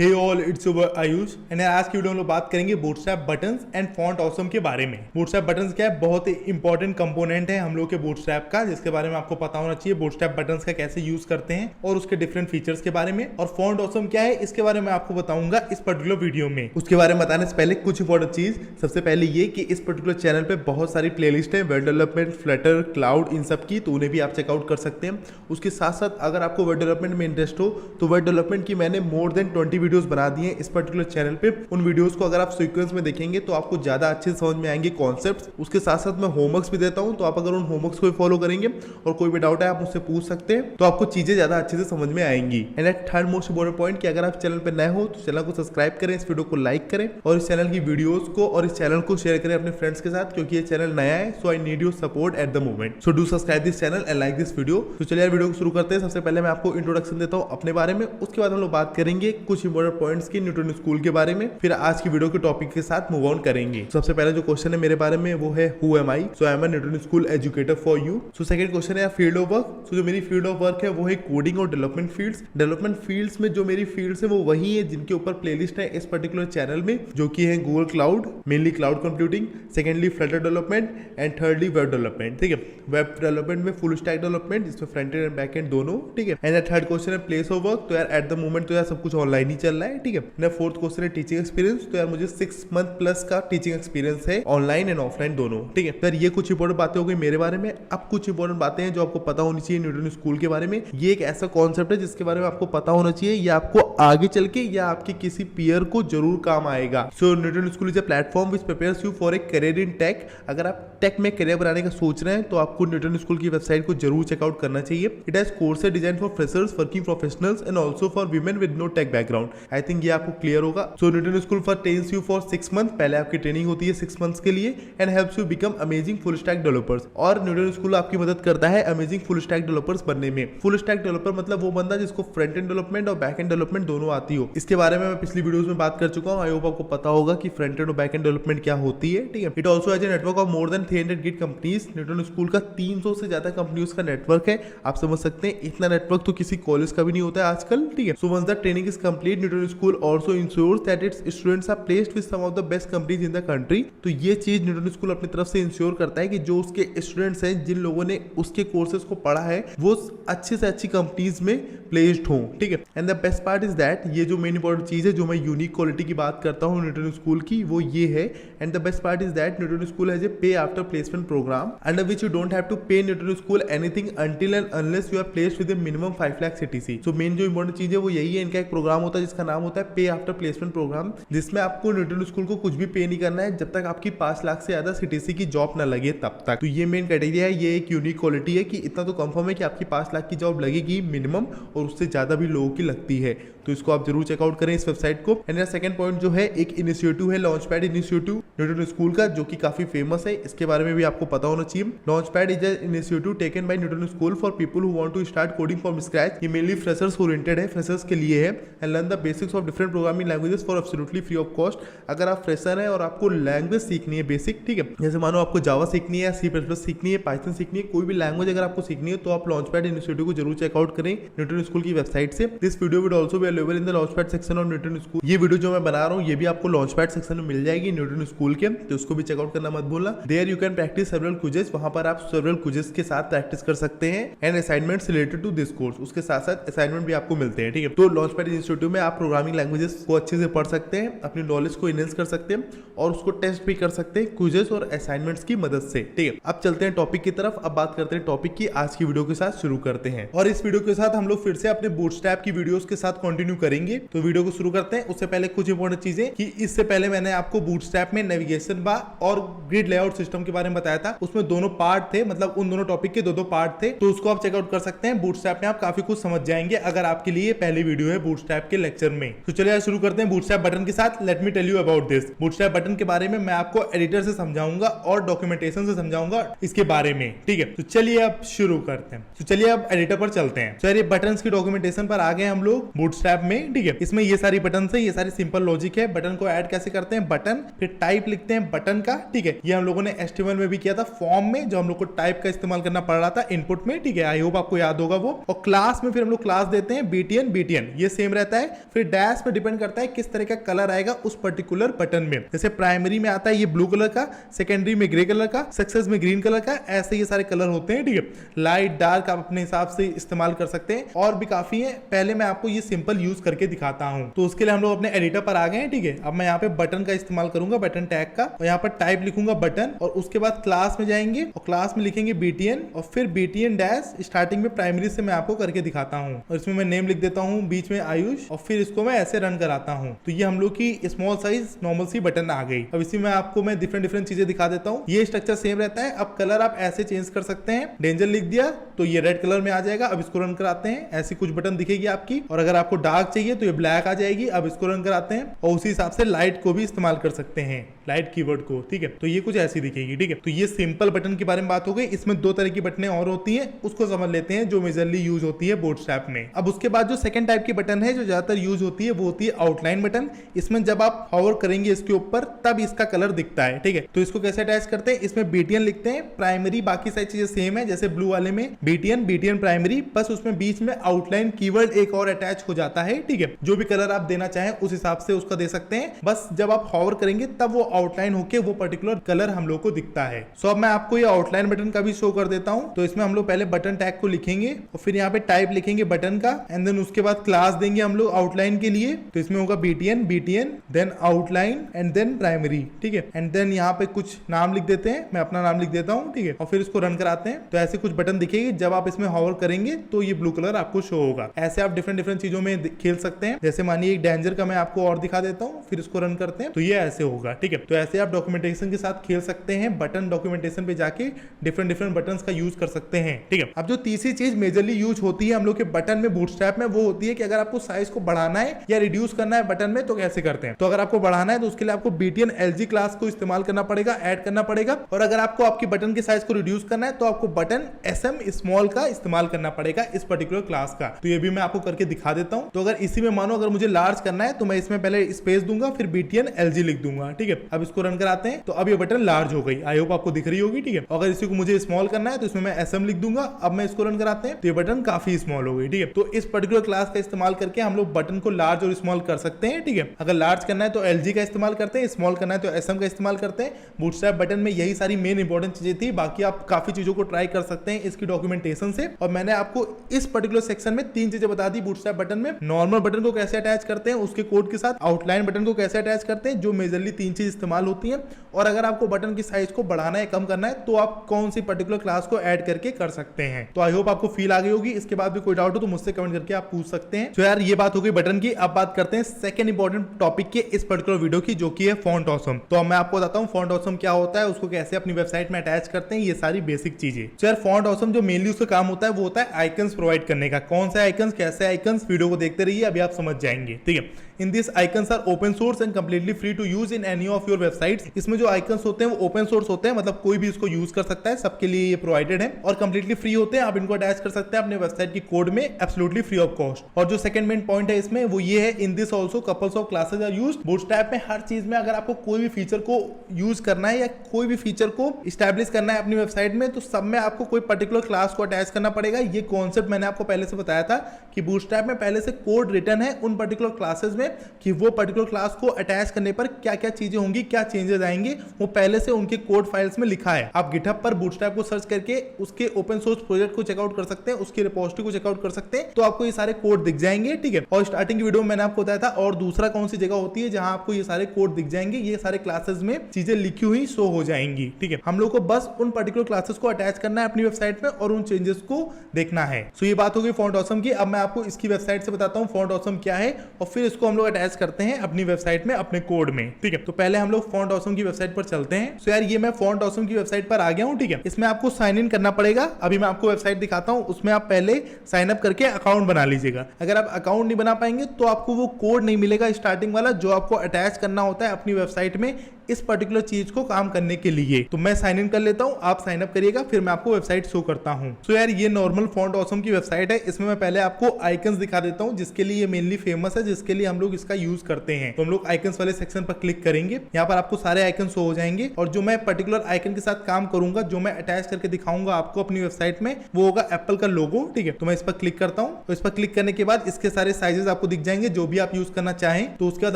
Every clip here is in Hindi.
Hey all, it's your Ayush and आज की वीडियो में हम लोग बात करेंगे Bootstrap buttons and Font Awesome के बारे में। बूटस्ट्रैप बटन्स क्या है? बहुत ही इंपॉर्टेंट कंपोनेंट है हम लोग के बूटस्ट्रैप का, जिसके बारे में आपको पता होना चाहिए। बूटस्ट्रैप बटन्स का कैसे यूज करते हैं और उसके डिफरेंट फीचर्स के बारे में, और फॉन्ट ऑसम क्या है इसके बारे में आपको बताऊंगा इस पर्टिकुलर वीडियो में। उसके बारे में बताने से पहले कुछ इंपॉर्टेंट चीज, सबसे पहले ये कि इस पर्टिकुलर चैनल पे बहुत सारी प्लेलिस्ट है वेब डेवलपमेंट, फ्लटर, क्लाउड, इन सब की, तो उन्हें भी आप चेकआउट कर सकते हैं। उसके साथ साथ अगर आपको वेब डेवलपमेंट में इंटरेस्ट हो तो वेब डेवलपमेंट की मैंने मोर देन 20 वीडियोस बना दी हैं इस पर्टिकुलर चैनल पे। उन वीडियोस को अगर आप सीक्वेंस में देखेंगे तो आपको ज्यादा अच्छे समझ में आएंगे कॉन्सेप्ट्स। उसके साथ साथ मैं होमवर्क्स भी देता हूं, तो आप अगर उन होमवर्क्स को फॉलो करेंगे और कोई भी डाउट है आप मुझसे पूछ सकते हैं, तो आपको चीजें ज्यादा अच्छे से समझ में आएंगी। And at third most important point कि अगर आप चैनल पर नए हो तो चैनल को सब्सक्राइब करें, इस वीडियो को लाइक करें और इस चैनल की वीडियोस को और इस चैनल को शेयर करें अपने फ्रेंड्स के साथ, क्योंकि ये चैनल नया है। So I need your support at the moment, so do subscribe this channel and like this video. तो चलिए यार वीडियो को शुरू करते हैं। सबसे पहले मैं आपको इंट्रोडक्शन देता हूं अपने बारे में, उसके बाद हम लोग बात करेंगे कुछ इंपोर्टेंट पॉइंट्स की न्यूटन स्कूल के बारे में, फिर आज की वीडियो के टॉपिक के साथ मूव ऑन करेंगे। सबसे पहले जो क्वेश्चन है मेरे बारे में वो है who am I. So I am a Newton school educator for you. So second question है फील्ड ऑफ वर्क। सो जो मेरी फील्ड ऑफ वर्क है वो है कोडिंग और डेवलपमेंट फील्ड्स। डेवलपमेंट फील्ड्स में जो मेरी फील्ड्स है वो वही है जिनके ऊपर प्लेलिस्ट है इस पर्टिकुलर चैनल में, जो कि है Google cloud, mainly cloud computing, secondly Flutter development and thirdly web development. ठीक है, वेब डेवलपमेंट में फुल स्टैक डेवलपमेंट जिसमें फ्रंट एंड बैक एंड दोनों। ठीक है, एंड थर्ड क्वेश्चन है प्लेस ऑफ वर्क। तो यार एट द मोमेंट तो यार सब कुछ ऑनलाइन ही चल रहा है। ठीक है, फोर्थ क्वेश्चन है टीचिंग एक्सपीरियंस। तो यार मुझे 6 मंथ प्लस का टीचिंग एक्सपीरियंस है, ऑनलाइन एंड ऑफलाइन दोनों। ठीक है, यार ये कुछ इंपॉर्टेंट बातें हो गई मेरे बारे में। अब कुछ इंपॉर्टेंट बातें हैं जो आपको पता होनी चाहिए न्यूटन स्कूल के बारे में। ये एक ऐसा कॉन्सेप्ट है जिसके बारे में आपको पता होना चाहिए, ये आपको आगे चल के या आपके किसी पीयर को जरूर काम आएगा। So Newton School is a platform which prepares you for a career in tech. अगर आप टेक में करियर बनाने का सोच रहे हैं तो आपको न्यूटन स्कूल की वेबसाइट को जरूर चेकआउट करना चाहिए। It has courses design for freshers, working professionals and also for women with no tech background. I think ये आपको क्लियर होगा। So Newton School for trains you for 6 month, पहले आपकी ट्रेनिंग होती है 6 मंथ्स के लिए, and helps you become amazing full stack developers. और न्यूटन स्कूल आपकी मदद करता है अमेजिंग फुल स्टैक डेवलपर्स बनने में। फुल स्टैक डेवलपर मतलब वो बंदा जिसको फ्रंट एंड डेवलपमेंट और बैक एंड डेवलपमेंट दोनों आती हो। इसके बारे में मैं पिछली वीडियोस में बात कर चुका हूं। आई होप आपको पता होगा कि फ्रंट एंड और बैक एंड डेवलपमेंट क्या होती है। ठीक है, it also has a network of more than 300 gig companies. Newton school का 300 से ज्यादा कंपनियों का नेटवर्क है। आप समझ सकते हैं इतना नेटवर्क तो किसी कॉलेज का भी नहीं होता है आजकल। ठीक है, so once the training is complete Newton School also ensures that its students are placed with some of the best companies in the country. तो ये चीज न्यूटन स्कूल अपनी तरफ से इंश्योर करता है कि जो उसके स्टूडेंट्स हैं, जिन लोगों ने उसके कोर्सेज को पढ़ा है, वो अच्छे से अच्छी कंपनीज में प्लेस्ड हों। ठीक है, and the best part is that, ये जो मेन इंपॉर्टेंट चीज है जो मैं यूनिक क्वालिटी की बात करता हूँ न्यूटन स्कूल की, वो ये है। And the best part is that Newton School has a pay after placement programme under which you don't have to pay Newton School anything until and unless you are placed with a minimum 5 lakh CTC. So main जो इंपॉर्टेंट चीज है वो यही है। इनका एक प्रोग्राम होता है जिसका नाम होता है पे आफ्टर प्लेसमेंट प्रोग्राम, जिसमें आपको न्यूटन स्कूल को कुछ भी पे नहीं करना है जब तक आपकी 5 लाख से ज्यादा सीटीसी की जॉब ना लगे तब तक। तो ये मेन क्राइटेरिया है, ये एक यूनिक क्वालिटी है कि इतना तो कंफर्म है कि आपकी 5 लाख की जॉब लगेगी मिनिमम, और उससे ज्यादा भी लोगों की लगती है। तो इसको आप जरूर चेकआउट करें इस वेबसाइट को। एंड सेकंड पॉइंट जो है, एक इनिशिएटिव है launch pad initiative Newton school का, जो कि काफी फेमस है। इसके बारे में भी आपको पता होना चाहिए। Launchpad is an initiative taken by Newton School for people who want to start coding from scratch. ये मेनली फ्रेशर्स ओरिएंटेड है, फ्रेशर्स के लिए है। And learn the basics of different programming languages for absolutely free of cost. अगर आप फ्रेशर हैं और आपको लैंग्वेज सीखनी है बेसिक, ठीक है, जैसे मानो आपको जावा सीखनी है, सी प्लस प्लस सीखनी है, पाइथन सीखनी है, कोई भी लैंग्वेज अगर आपको सीखनी है तो आप लॉन्च पैड इनिशिएटिव को जरूर चेकआउट करें न्यूटन स्कूल की वेबसाइट से। This video will also be available in the launch pad section of Newton school. ये वीडियो जो मैं बना रहा हूँ ये भी आपको लॉन्च पैड सेक्शन में मिल जाएगी न्यूटन स्कूल के, तो उसको भी चेकआउट करना मत भूलना। There you can practice several quizzes, वहां पर आप सेवरल क्विजेस के साथ प्रैक्टिस कर सकते हैं, and assignments related to this course, उसके साथ साथ असाइनमेंट भी आपको मिलते हैं। ठीक है, तो लॉन्च पैड इंस्टीट्यूट में आप प्रोग्रामिंग लैंग्वेजेस को अच्छे से पढ़ सकते हैं, अपनी नॉलेज को इनहेंस कर सकते हैं और उसको टेस्ट भी कर सकते हैं क्विजेस और असाइनमेंट्स की मदद से। ठीक है, अब चलते हैं टॉपिक की तरफ। अब बात करते हैं टॉपिक की, आज की वीडियो के साथ शुरू करते हैं। और इस वीडियो के साथ हम लोग फिर से अपने बूटस्ट्रैप की वीडियोस के साथ कंटिन्यू करेंगे। तो वीडियो को शुरू करते हैं। उससे पहले कुछ इंपॉर्टेंट चीजें कि इससे पहले मैंने आपको बूटस्ट्रैप में नेविगेशन बार और ग्रिड लेआउट सिस्टम के बारे में बताया था। उसमें दोनों पार्ट थे, मतलब उन दोनों टॉपिक के दो पार्ट थे, तो उसको आप चेकआउट कर सकते हैं। बूटस्ट्रैप में आप काफी कुछ समझ जाएंगे अगर आपके लिए पहली वीडियो है बूटस्ट्रैप के लेक्चर में। तो चलिए शुरू करते हैं बूटस्ट्रैप बटन के साथ। Let me tell you about this. Bootstrap button के बारे में मैं आपको एडिटर से समझाऊंगा और डॉक्यूमेंटेशन से समझाऊंगा इसके बारे में। ठीक है, तो चलिए अब शुरू करते हैं। तो चलिए अब एडिटर पर चलते हैं। चलिए बटन्स की डॉक्यूमेंटेशन पर आ गए हम लोग बूटस्ट्रैप में। ठीक है, इसमें ये सारी बटन है, ये सारी सिंपल लॉजिक है। बटन को ऐड कैसे करते हैं, बटन, फिर टाइप लिखते हैं बटन का। ठीक है, ये हम लोगों ने HTML में भी किया था फॉर्म में, जो हम लोग को टाइप का इस्तेमाल करना पड़ रहा था इनपुट में। ठीक है, आई होप आपको याद होगा वो। और क्लास में फिर हम लोग क्लास देते हैं BTN, ये सेम रहता है फिर डैश पे डिपेंड करता है किस तरह का कलर आएगा उस पर्टिकुलर बटन में। जैसे प्राइमरी में आता है ये ब्लू कलर का, सेकेंडरी में ग्रे कलर का, सक्सेस में ग्रीन कलर का, ऐसे ये सारे कलर होते हैं। ठीक है, लाइट डार्क आप अपने हिसाब से इस्तेमाल कर सकते हैं, और भी काफी है। पहले मैं आपको ये सिंपल यूज करके दिखाता हूं। तो उसके लिए हम लोग अपने एडिटर पर आ गए हैं। ठीक है, अब मैं यहाँ पे बटन का इस्तेमाल करूंगा, बटन टैग का, और यहाँ पर टाइप लिखूंगा बटन, और उसके बाद क्लास में जाएंगे और क्लास में लिखेंगे BTN, और फिर BTN डैश स्टार्टिंग में प्राइमरी से मैं आपको करके दिखाता हूँ, और इसमें मैं नेम लिख देता हूँ बीच में आयुष, और फिर इसको मैं ऐसे रन कराता हूँ। तो ये हम लोग की स्मॉल साइज नॉर्मल सी बटन आ गई। अब इसी में आपको मैं डिफरेंट चीजें दिखा देता हूँ। ये स्ट्रक्चर सेम रहता है। अब कलर आप ऐसे चेंज कर सकते हैं। डेंजर लिख दिया तो ये रेड कलर में आ जाएगा। अब इसको रन कराते हैं, ऐसी कुछ बटन दिखेगी आपकी, और अगर आपको डार्क चाहिए तो ये ब्लैक आ जाएगी। अब इसको रन कराते हैं, और उसी हिसाब से लाइट को भी इस्तेमाल कर सकते हैं, लाइट कीवर्ड को। ठीक है, तो ये कुछ ऐसी दिखेगी। ठीक है, तो ये सिंपल बटन के बारे में बात हो गई। इसमें दो तरह की बटनें और होती हैं, उसको समझ लेते हैं जो मेजरली यूज होती है बूटस्ट्रैप में। अब उसके बाद जो सेकंड टाइप की बटन है जो ज्यादातर यूज होती है वो होती है आउटलाइन बटन। इसमें जब आप हॉवर करेंगे इसके ऊपर तब इसका कलर दिखता है। ठीक है, तो इसको कैसे अटैच करते हैं, इसमें BTN लिखते हैं, प्राइमरी बाकी सारी चीजें सेम है, जैसे ब्लू वाले में BTN प्राइमरी, बस उसमें बीच में आउटलाइन कीवर्ड एक और अटैच हो जाता है। ठीक है, जो भी कलर आप देना चाहें उस हिसाब से उसका दे सकते हैं। बस जब आप हॉवर करेंगे तब वो आउटलाइन होके वो पर्टिकुलर कलर हम लोग को दिखता है। सो अब मैं आपको ये आउटलाइन बटन का भी शो कर देता हूं। तो इसमें हम लोग पहले बटन टैग को लिखेंगे, और फिर यहाँ पे टाइप लिखेंगे बटन का, एंड देन उसके बाद क्लास देंगे हम लोग आउटलाइन के लिए। तो इसमें होगा BTN then outline and then primary. ठीक है, एंड देन यहाँ पे कुछ नाम लिख देते हैं, मैं अपना नाम लिख देता हूँ। ठीक है, और फिर इसको रन कराते हैं। तो ऐसे कुछ बटन दिखेगी, जब आप इसमें हॉवर करेंगे तो ये ब्लू कलर आपको शो होगा। ऐसे आप डिफरेंट चीजों में खेल सकते हैं। जैसे मानिए एक डेंजर का मैं आपको और दिखा देता हूँ, फिर इसको रन करते हैं तो ये ऐसे होगा। ठीक है, तो ऐसे आप डॉक्यूमेंटेशन के साथ खेल सकते हैं। बटन डॉक्यूमेंटेशन पे जाके डिफरेंट बटन्स का यूज कर सकते हैं। ठीक है, अब जो तीसरी चीज मेजरली यूज होती है हम लोग के बटन में बूटस्ट्रैप में, वो होती है कि अगर आपको साइज को बढ़ाना है या रिड्यूस करना है बटन में तो कैसे करते हैं। तो अगर आपको बढ़ाना है तो उसके लिए आपको BTN LG क्लास को इस्तेमाल करना पड़ेगा, ऐड करना पड़ेगा। और अगर आपको आपकी बटन के साइज को रिड्यूस करना है तो आपको बटन SM स्मॉल का इस्तेमाल करना पड़ेगा इस पर्टिकुलर क्लास का। तो ये भी मैं आपको करके दिखा देता हूं। तो अगर इसी में मानो अगर मुझे लार्ज करना है तो मैं इसमें पहले स्पेस दूंगा, फिर BTN LG लिख दूंगा। ठीक है, अब इसको रन कराते हैं तो अब ये बटन लार्ज हो गई। आई होप आपको दिख रही होगी। ठीक है, अगर इसी को मुझे स्मॉल करना है तो इसमें मैं SM लिख दूंगा। अब मैं इसको रन कराते हैं तो ये बटन काफी स्मॉल हो गई। ठीक है, तो इस पर्टिकुलर क्लास का इस्तेमाल करके हम लोग बटन को लार्ज और स्मॉल कर सकते हैं। ठीक है, अगर लार्ज करना है तो LG का इस्तेमाल करते हैं, स्मॉल करना है तो SM का इस्तेमाल करते हैं। बूटस्ट्रैप बटन में यही सारी मेन इंपॉर्टेंट चीजें थी। बाकी आप काफी चीजों को ट्राई कर सकते हैं इसकी डॉक्यूमेंटेशन से। और मैंने आपको इस पर्टिकुलर सेक्शन में 3 चीजें बता दी बूटस्ट्रैप बटन में। नॉर्मल बटन को कैसे अटैच करते हैं उसके कोड के साथ, आउटलाइन बटन को कैसे अटैच करते हैं, जो मेजरली 3 चीज इस्तेमाल होती हैं। और अगर आपको बटन की साइज को बढ़ाना है कम करना है तो आप कौन सी पर्टिकुलर क्लास को ऐड करके कर सकते हैं। तो आई होप आपको फील आ गई होगी। इसके बाद भी कोई डाउट हो तो मुझसे कमेंट करके आप पूछ सकते हैं। तो यार ये बात हो गई बटन की। अब बात करते हैं सेकंड इंपॉर्टेंट टॉपिक के इस पर्टिकुलर वीडियो की, जो कि है फॉन्ट ऑसम। तो अब मैं आपको बताता हूँ फॉन्ट ऑसम क्या होता है, उसको कैसे अपनी वेबसाइट में अटैच करते हैं, ये सारी बेसिक चीजें। तो यार फॉन्ट ऑसम जो मेनली उसका काम होता है वो होता है आइकन्स प्रोवाइड करने का। कौन से आइकन्स, कैसे आइकन्स, वीडियो को देखते रहिए, अभी आप समझ जाएंगे। ठीक है, in this icons are open source and completely free to use in any of your websites. इसमें जो आइकन्स होते हैं वो ओपन सोर्स होते हैं, मतलब कोई भी इसको यूज कर सकता है, सबके लिए ये प्रोवाइडेड है और कंप्लीटली फ्री होते हैं। आप इनको अटैच कर सकते हैं अपने वेबसाइट की कोड में एब्सोल्युटली फ्री ऑफ कॉस्ट। और जो सेकंड मेन पॉइंट है इसमें वो ये है, in this also couples of classes are used. Bootstrap में हर चीज में अगर आपको कोई भी फीचर को यूज करना है या कोई भी फीचर को स्टैब्लिश करना है अपनी वेबसाइट में, तो सब में आपको कोई पर्टिकुलर क्लास को अटैच करना पड़ेगा। ये कॉन्सेप्ट मैंने आपको पहले से बताया था कि बूटस्ट्रैप में पहले से कोड रिटन है उन पर्टिकुलर क्लासेस में कि वो पर्टिकुलर क्लास को अटैच करने पर क्या क्या चीजें होंगी, क्या चेंजेस आएंगे, वो पहले से उनके कोड फाइल्स में लिखा है। आप गिटहब पर बूटस्ट्रैप को सर्च करके उसके ओपन सोर्स प्रोजेक्ट को चेकआउट कर सकते हैं, उसकी रिपोजिटरी को चेकआउट कर सकते हैं, तो आपको ये सारे कोड दिख जाएंगे। ठीक है, और स्टार्टिंग की वीडियो में मैंने आपको बताया था। और दूसरा कौन सी जगह होती है जहां आपको ये सारे कोड दिख जाएंगे, ये सारे क्लासेस में चीजें लिखी हुई शो हो जाएंगी। ठीक है, हम लोग को बस उन पर्टिकुलर क्लासेस को अटैच करना है अपनी वेबसाइट में और उन चेंजेस को देखना है। सो ये बात हो गई फॉन्ट ऑसम की। अब मैं आपको इसकी वेबसाइट से बताता हूँ फॉन्ट ऑसम क्या है, और फिर इसको हम लोग अटैच करते हैं अपनी वेबसाइट में अपने कोड में। ठीक है, तो पहले हम लोग फॉन्ट ऑसम की वेबसाइट पर चलते हैं। सो यार ये मैं फॉन्ट ऑसम की वेबसाइट पर आ गया हूँ। ठीक है, इसमें आपको साइन इन करना पड़ेगा। अभी मैं आपको वेबसाइट दिखाता हूँ, उसमें आप पहले साइन अप करके अकाउंट बना लीजिएगा। अगर आप अकाउंट नहीं बना पाएंगे तो आपको वो कोड नहीं मिलेगा स्टार्टिंग वाला, जो आपको अटैच करना होता है अपनी वेबसाइट में इस पर्टिकुलर चीज को काम करने के लिए। तो मैं साइन इन कर लेता हूं, आप साइन अप करिएगा, फिर मैं आपको वेबसाइट शो करता हूं। सो यार ये नॉर्मल फॉन्ट ऑसम की वेबसाइट है। इसमें मैं पहले आपको आइकन्स दिखा देता हूं, जिसके लिए ये मेनली फेमस है, जिसके लिए हम लोग इसका यूज करते हैं। तो हम लोग आइकन्स वाले सेक्शन पर क्लिक करेंगे, यहाँ पर आपको सारे आइकन शो हो जाएंगे और जो मैं पर्टिकुलर आइकन के साथ काम करूंगा, जो मैं अटैच करके दिखाऊंगा आपको अपनी वेबसाइट में, वो होगा एप्पल का लोगो। ठीक है, तो मैं इस पर क्लिक करता हूं। तो इस पर क्लिक करने के बाद इसके सारे साइजेस आपको दिख जाएंगे जो भी आप यूज करना चाहें। तो उसके बाद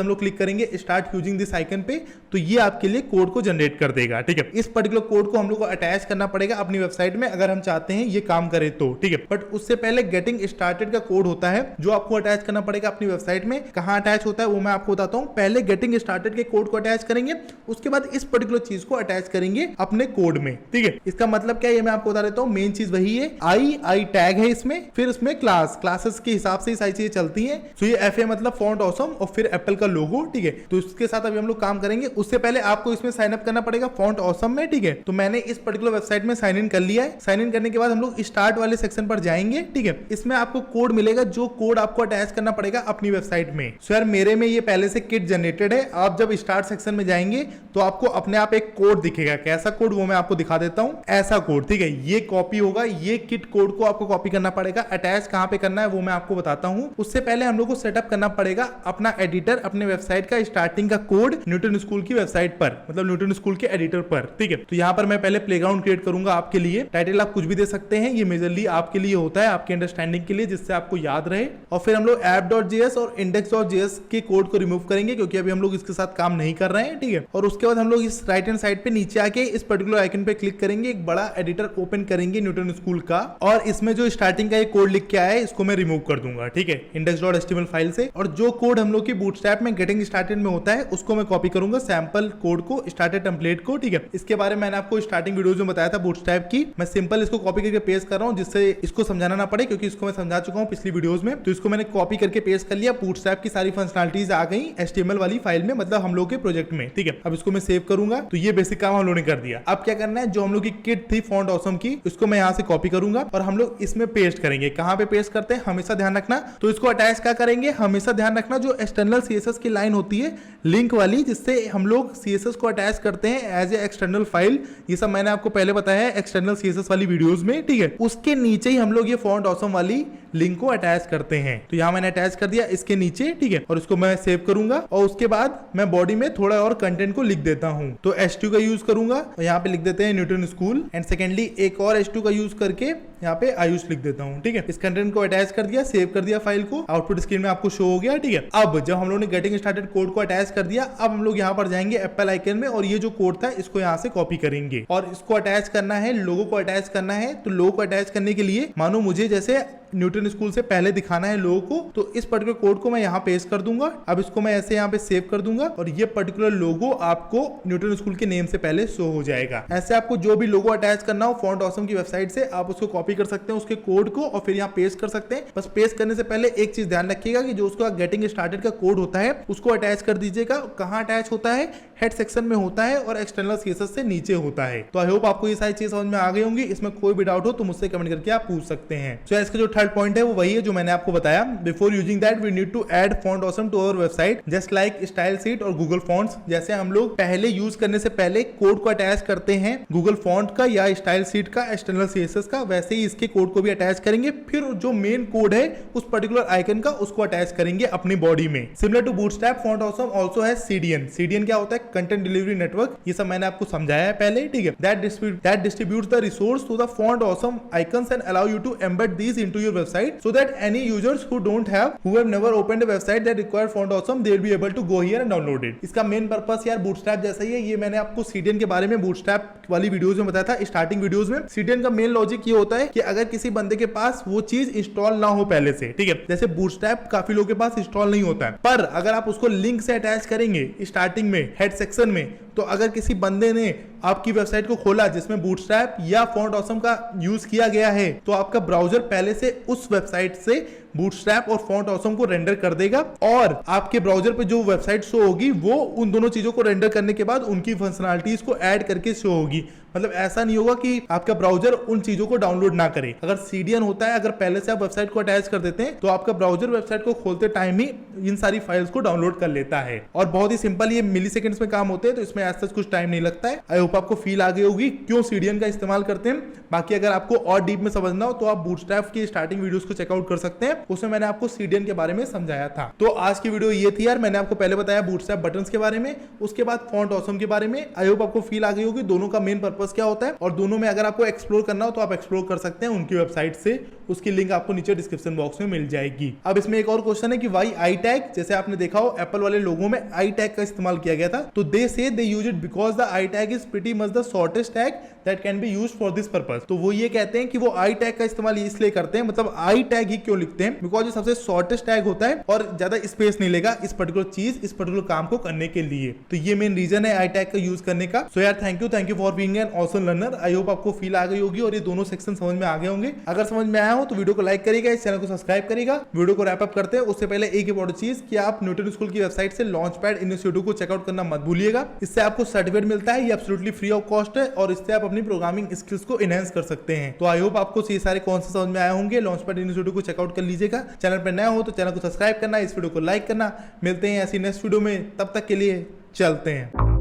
हम लोग क्लिक करेंगे स्टार्ट यूजिंग दिस आइकन पे, तो ये आपके लिए कोड को जनरेट कर देगा। ठीक है, इस पर्टिकुलर कोड को हम लोग को अटैच करना पड़ेगा अपनी वेबसाइट में अगर हम चाहते हैं ये काम करे तो। ठीक है, बट उससे पहले गेटिंग स्टार्टेड का कोड होता है जो आपको अटैच करना पड़ेगा अपनी वेबसाइट में। कहां अटैच होता है वो मैं आपको बताता हूं। पहले गेटिंग स्टार्टेड के कोड को अटैच करेंगे, उसके बाद इस पर्टिकुलर चीज को अटैच करेंगे अपने कोड में। ठीक है, इसका मतलब क्या है ये मैं आपको बता देता हूं। मेन चीज वही है, आई टैग है इसमें, फिर उसमें क्लासेस के हिसाब से सारी चीजें चलती हैं। तो ये FA मतलब फॉन्ट ऑसम और फिर एप्पल का लोगो। ठीक है, तो इसके साथ अभी हम लोग काम करेंगे। उससे पहले आपको इसमें साइन अप करना पड़ेगा फॉन्ट ऑसम में। ठीक है, तो मैंने इस पर्टिकुलर वेबसाइट में साइन इन कर लिया है। साइन इन करने के बाद हम लोग स्टार्ट वाले सेक्शन पर जाएंगे। ठीक है, इसमें आपको कोड मिलेगा, जो कोड आपको अटैच करना पड़ेगा अपनी वेबसाइट में। सो यार मेरे में ये पहले से किट जनरेटेड है। आप जब स्टार्ट सेक्शन में जाएंगे तो आपको अपने आप एक कोड दिखेगा। कैसा कोड वो मैं आपको दिखा देता हूं। ऐसा कोड, ठीक है, ये कॉपी होगा। ये किट कोड को आपको कॉपी करना पड़ेगा। अटैच कहां पे करना है वो मैं आपको बताता हूं। उससे पहले हम लोग को सेटअप करना पड़ेगा अपना एडिटर, अपने वेबसाइट का स्टार्टिंग का कोड न्यूटन स्कूल की वेबसाइट पर, मतलब न्यूटन स्कूल के एडिटर पर। ठीक है, तो यहाँ पर मैं पहले प्लेग्राउंड क्रिएट करूंगा आपके लिए। टाइटल आप कुछ भी दे सकते हैं, ये मेजरली आपके लिए होता है, आपके अंडरस्टैंडिंग के लिए, जिससे आपको याद रहे। और फिर हम लोग app.js और index.js के कोड को रिमूव करेंगे क्योंकि अभी हम लोग इसके साथ काम नहीं कर रहे हैं। ठीक है, और उसके बाद हम लोग इस राइट हैंड साइड पे नीचे आके इस पर्टिकुलर आइकन पे क्लिक करेंगे, एक बड़ा एडिटर ओपन करेंगे न्यूटन स्कूल का, और इसमें जो स्टार्टिंग का ये कोड लिख के आया है इसको मैं रिमूव कर दूंगा। ठीक है, index.html फाइल से। और जो कोड हम लोग की बूटस्ट्रैप में गेटिंग स्टार्टेड में होता है उसको मैं कॉपी करूंगा, सैंपल कोड को, स्टार्टेड टेम्पलेट को। ठीक है, इसके बारे में मैंने आपको स्टार्टिंग वीडियोस में बताया था बूटस्ट्रैप की। मैं सिंपल इसको कॉपी करके पेस्ट कर रहा हूं जिससे इसको समझाना ना पड़े, क्योंकि इसको मैं समझा चुका हूं पिछली वीडियोस में। तो इसको मैंने कॉपी करके पेस्ट कर लिया। बूटस्ट्रैप की सारी फंक्शनलिटीज आ गई HTML वाली फाइल में, मतलब हम लोग के प्रोजेक्ट में। ठीक है, अब इसको मैं सेव करूंगा। तो ये बेसिक काम हम लोगों ने कर दिया। अब क्या करना है, जो हम लोग की किट थी फॉन्ट ऑसम की, इसको मैं यहाँ से कॉपी करूंगा और हम लोग इसमें पेस्ट करेंगे। कहां पे पेस्ट करते हैं हमेशा ध्यान रखना। तो इसको अटैच क्या करेंगे, हमेशा ध्यान रखना जो एक्सटर्नल CSS की लाइन होती है लिंक वाली, जिससे हम लोग CSS को अटैच करते हैं एज ए एक्सटर्नल फाइल। ये सब मैंने आपको पहले बताया है एक्सटर्नल CSS वाली वीडियोस में। ठीक है, उसके नीचे ही हम लोग ये फॉन्ट ऑसम वाली लिंक को अटैच करते हैं। तो यहाँ मैंने अटैच कर दिया इसके नीचे। ठीक है, और इसको मैं सेव करूंगा और उसके बाद मैं बॉडी में थोड़ा और कंटेंट को लिख देता हूं। तो H2 का यूज करूंगा और यहाँ पे लिख देते हैं न्यूटन स्कूल, एंड सेकेंडली एक और H2 का यूज करके यहाँ पे आयुष लिख देता हूँ। ठीक है, इस कंटेंट को अटैच कर दिया, सेव कर दिया फाइल को, आउटपुट स्क्रीन में आपको शो हो गया। ठीक है, अब जब हम लोग ने गेटिंग स्टार्टेड कोड को अटैच कर दिया, अब हम लोग यहाँ पर जाएंगे एप्पल आइकन में और ये जो कोड था इसको यहाँ से कॉपी करेंगे और इसको अटैच करना है, लोगो को अटैच करना है। तो लोगो को अटैच करने के लिए मानो मुझे जैसे न्यूटन स्कूल से पहले दिखाना है लोगो को, तो इस पर्टिकुलर कोड को मैं यहाँ पेस्ट कर दूंगा। अब इसको मैं ऐसे यहाँ पे सेव कर दूंगा और ये पर्टिकुलर लोगो आपको न्यूटन स्कूल के नेम से पहले शो हो जाएगा। ऐसे आपको जो भी लोगो अटैच करना हो फॉन्ट ऑसम की वेबसाइट से, आप उसको कॉपी कर सकते हैं उसके कोड को और फिर यहाँ पेस्ट कर सकते हैं। बस पेस्ट करने से पहले एक चीज ध्यान रखिएगा कि जो उसका गेटिंग स्टार्टेड का कोड होता है उसको अटैच कर दीजिएगा। कहाँ अटैच होता है, हेड सेक्शन में होता है और एक्सटर्नल CSS से नीचे होता है। तो आई होप आपको ये सारी चीज समझ में आ गई होंगी। इसमें कोई भी डाउट हो तो मुझसे कमेंट करके आप पूछ सकते हैं। तो इसका जो थर्ड पॉइंट है वो वही है जो मैंने आपको बताया। Before using that we need to add Font Awesome to our website just like style sheet और गूगल फॉन्ट्स। जैसे हम लोग पहले यूज करने से पहले कोड को अटैच करते हैं गूगल फॉन्ट का या स्टाइल शीट का, एक्सटर्नल CSS का, वैसे ही इसके कोड को भी अटैच करेंगे। फिर जो मेन कोड है उस पर्टिकुलर आइकन का उसको अटैच करेंगे अपनी बॉडी में। Similar to Bootstrap Font Awesome also has CDN। CDN क्या होता है, कंटेंट डिलीवरी नेटवर्क। ये सब मैंने आपको समझाया है पहले। ठीक है, that distributes the resource to the font awesome icons and allow you to embed these into your website so that any users who have never opened a website that require font awesome they will be able to go here and download it। इसका मेन पर्पस यार बूटस्ट्रैप जैसा ही है। ये मैंने आपको CDN के बारे में बूटस्ट्रैप वाली वीडियोस में बताया था, स्टार्टिंग वीडियोस में। CDN का मेन लॉजिक ये होता है कि अगर किसी बंदे के पास वो चीज इंस्टॉल ना हो पहले से, ठीक है, जैसे बूटस्ट्रैप काफी लोगों के पास इंस्टॉल नहीं होता है, पर अगर आप उसको लिंक से अटैच करेंगे स्टार्टिंग में हेड सेक्शन में, तो अगर किसी बंदे ने आपकी वेबसाइट को खोला जिसमें बूटस्ट्रैप या फॉन्ट ऑसम का यूज किया गया है, तो आपका ब्राउजर पहले से उस वेबसाइट से बूटस्ट्रैप और फॉन्ट ऑसम को रेंडर कर देगा और आपके ब्राउजर पे जो वेबसाइट शो होगी वो उन दोनों चीजों को रेंडर करने के बाद उनकी फंक्शनलिटीज को ऐड करके शो होगी। मतलब ऐसा नहीं होगा कि आपका ब्राउजर उन चीजों को डाउनलोड ना करे। अगर CDN होता है, अगर पहले से आप वेबसाइट को अटैच कर देते हैं तो आपका ब्राउजर वेबसाइट को खोलते टाइम ही इन सारी फाइल्स को डाउनलोड कर लेता है और बहुत ही सिंपल, ये मिलीसेकंड्स में काम होते हैं, तो इसमें ऐसा कुछ टाइम नहीं लगता है। आई होप आपको फील आ गई होगी क्यों CDN का इस्तेमाल करते हैं। बाकी अगर आपको और डीप में समझना हो तो आप बूटस्ट्रैप की स्टार्टिंग वीडियोस को चेकआउट कर सकते हैं। उसमें मैंने आपको सीडीएन के बारे में समझाया था। तो आज की वीडियो ये थी यार, मैंने आपको पहले बताया बूटस्ट्रैप बटन्स के बारे में, उसके बाद फॉन्ट ऑसम के बारे में। आई होप आपको फील आ गई होगी दोनों का मेन पर्पस क्या होता है, और दोनों में अगर आपको एक्सप्लोर करना हो तो आप एक्सप्लोर कर सकते हैं उनकी वेबसाइट से, उसकी लिंक आपको नीचे डिस्क्रिप्शन बॉक्स में मिल जाएगी। अब इसमें एक और क्वेश्चन है कि वाई आई टैग, जैसे आपने देखा हो एप्पल वाले लोगों में आई टैग का इस्तेमाल किया गया था, तो they say they use it because the I tag is pretty much the shortest tag that can be used for this purpose. तो वो ये कहते हैं कि वो आई टैग का इस्तेमाल इसलिए करते हैं, मतलब आई टैग ही क्यों लिखते हैं, बिकॉज ये सबसे शॉर्टेस्ट टैग होता है और ज्यादा स्पेस नहीं लेगा इस पर्टिकुलर चीज, इस पर्टिकुलर काम को करने के लिए। तो ये मेन रीजन है आई टैग का यूज करने का। सो यार thank you for being an awesome learner. I hope आपको फील आ गई होगी और ये दोनों सेक्शन समझ में आ गए होंगे। अगर समझ में आया हो तो वीडियो को लाइक करिएगा, इस चैनल को सब्सक्राइब करिएगा। वीडियो को रैप अप करते हैं उससे पहले एक इंपॉर्टेंट चीज कि आप न्यूटन स्कूल की वेबसाइट से लॉन्चपैड इनिशिएटिव को चेकआउट करना मत भूलिएगा। इससे आपको सर्टिफिकेट मिलता है, ये एब्सोल्युटली फ्री ऑफ कॉस्ट है और इससे आप अपनी प्रोग्रामिंग स्किल्स को एनहांस कर सकते हैं। तो आई होप आपको ये सारे कॉन्सेप्ट समझ में आए होंगे। लॉन्चपैड इनिशिएटिव को चेकआउट कर लीजिएगा। चैनल पर नया हो तो चैनल को सब्सक्राइब करना, इस वीडियो को लाइक करना। मिलते हैं ऐसी नेक्स्ट वीडियो में, तब तक के लिए चलते हैं।